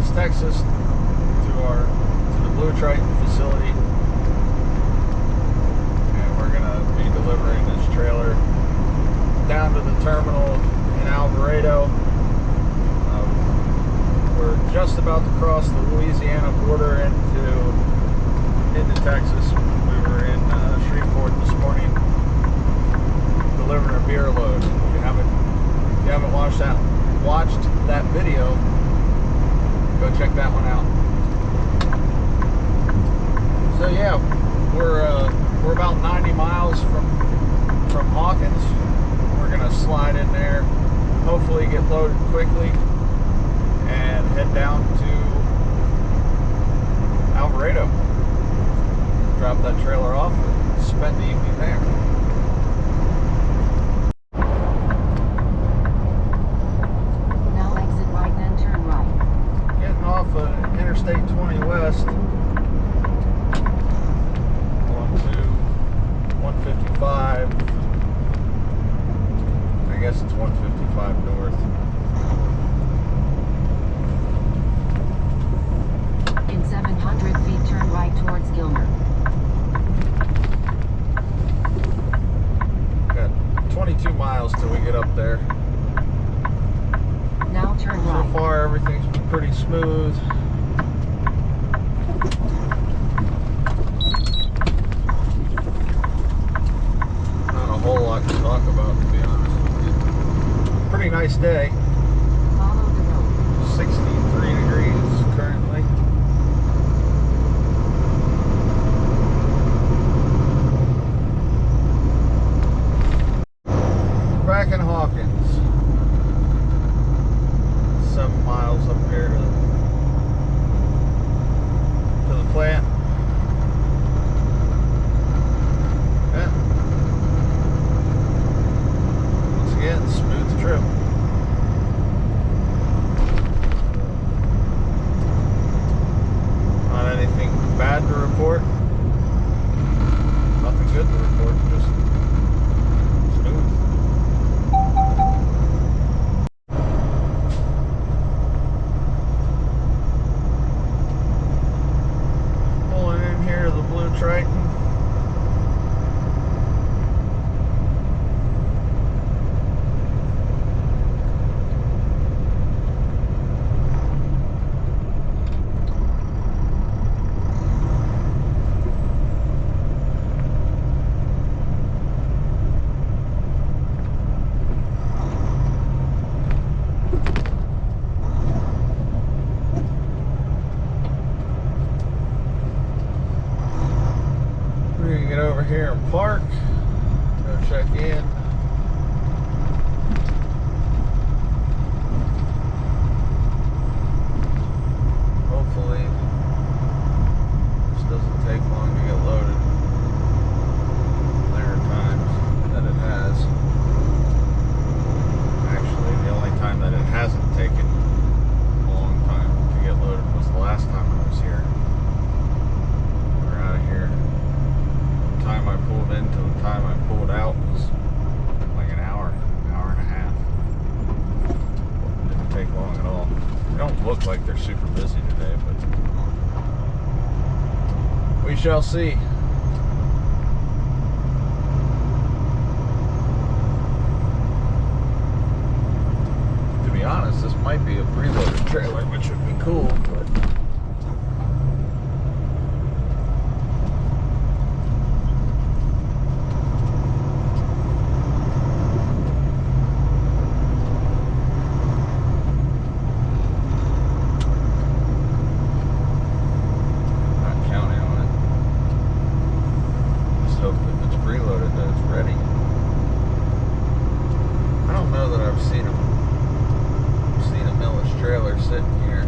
Hawkins, Texas, to the Blue Triton facility, and we're gonna be delivering this trailer down to the terminal in Alvarado. We're just about to cross the Louisiana border into Texas. We were in Shreveport this morning delivering a beer load. If you haven't watched that video, go check that one out. So yeah, we're about 90 miles from Hawkins. We're gonna slide in there, hopefully get loaded quickly, and head down to Alvarado. Drop that trailer off and spend the evening there. Now exit right, then turn right. Getting off of Interstate 20 West, going to 155. I guess it's 155 north. In 700 feet, turn right towards Gilmer. Got 22 miles till we get up there. Now turn So right. far, everything's been pretty smooth. Not a whole lot to talk about, to be honest with you. Pretty nice day. Follow the road. 63 degrees currently. Back in Hawkins. 7 miles up here to the plant. Yeah. Once again, smooth trip. Not anything bad to report. Nothing good to report. Just smooth. Pulling in here to the Blue Triton. We're gonna get over here and park. Go check in. Hopefully, this doesn't take long to get loaded. There are times that it has. Actually, the only time that it hasn't taken a long time to get loaded was the last time I was here. We were out of here. The time I pulled in to the time I pulled out was like an hour and a half. Didn't take long at all. They don't look like they're super busy today, but we shall see. To be honest, this might be a preloaded trailer, which would be cool, but not counting on it. Just hope if it's preloaded that it's ready. I don't know that I've seen a miller's trailer sitting here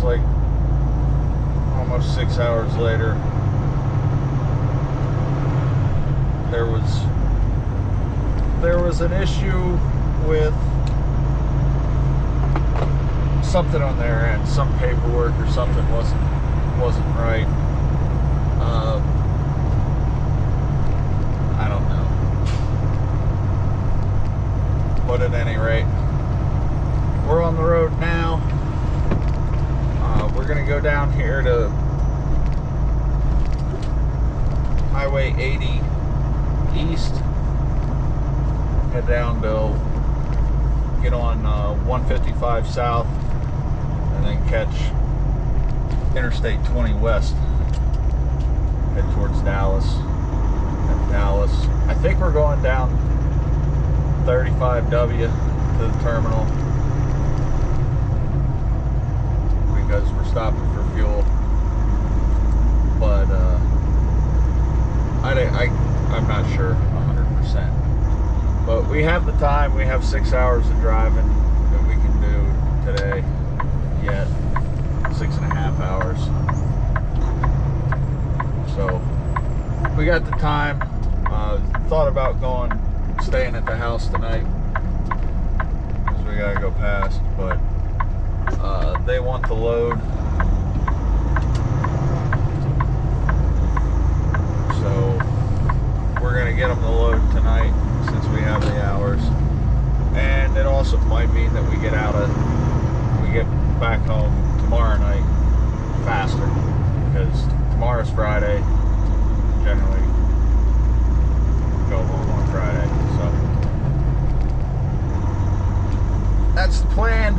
like almost 6 hours later, there was an issue with something on their end, some paperwork or something wasn't right. I don't know, but at any rate, we're on the road now. We're gonna go down here to Highway 80 East, head down to get on 155 South, and then catch Interstate 20 West, head towards Dallas. I think we're going down 35W to the terminal because we're stopping for fuel. But I'm not sure 100%. But we have the time. We have 6 hours of driving that we can do today. Yet 6.5 hours. So we got the time. Thought about staying at the house tonight because we gotta go past, but they want the load, so we're gonna get them the load tonight since we have the hours. And it also might mean that we get back home tomorrow night faster, because tomorrow's Friday. Generally go home on Friday, so that's the plan.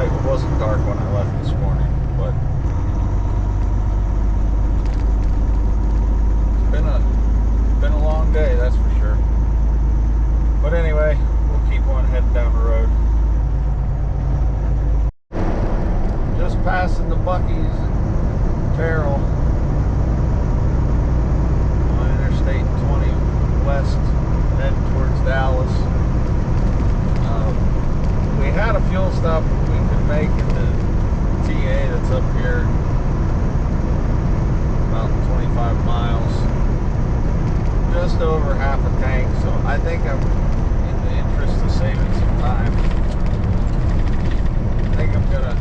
It wasn't dark when I left this morning, but it's been a long day, that's for sure. But anyway, we'll keep on heading down the road. Just passing the Buc-ee's in Terrell on Interstate 20 West, heading towards Dallas. We had a fuel stop we could make in the TA that's up here, about 25 miles, just over half a tank. So I think I'm, in the interest of saving some time, I think I'm gonna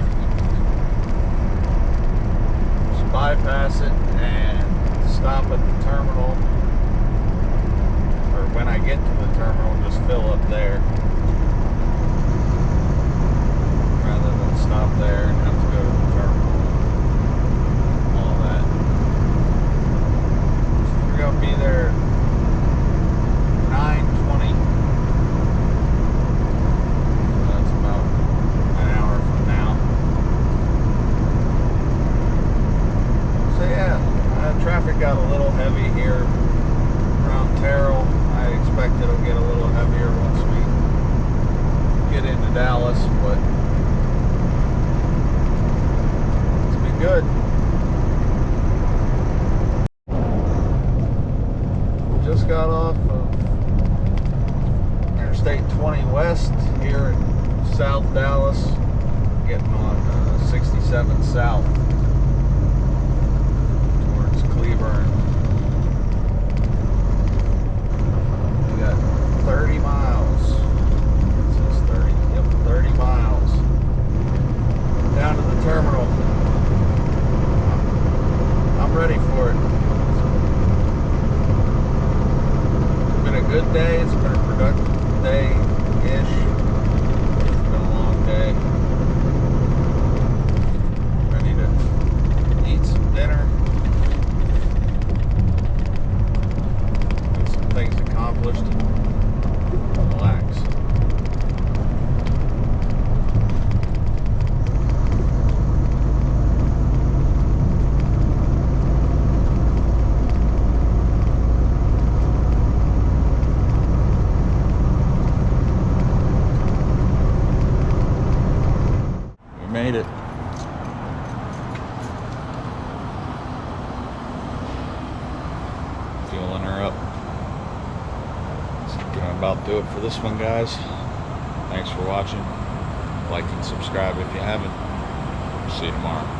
just bypass it and stop at the terminal, or when I get to the terminal, just fill up there, rather than stop there and have to go to the terminal and all that. So we're gonna be there at 9:20. So that's about an hour from now. So yeah, traffic got a little heavy here around Terrell. I expect it'll get a little heavier once we get into Dallas, but good. Just got off of Interstate 20 West here in South Dallas, getting on 67 South towards Cleburne. We got 30 miles. It says 30. Yep, 30 miles down to the terminal. I'm ready for it. It's been a good day. It's been a productive day-ish. It's been a long day. Ready to eat some dinner. Get some things accomplished and relax. Made it. Fueling her up. Let's gonna about do it for this one, guys. Thanks for watching. Like and subscribe if you haven't. See you tomorrow.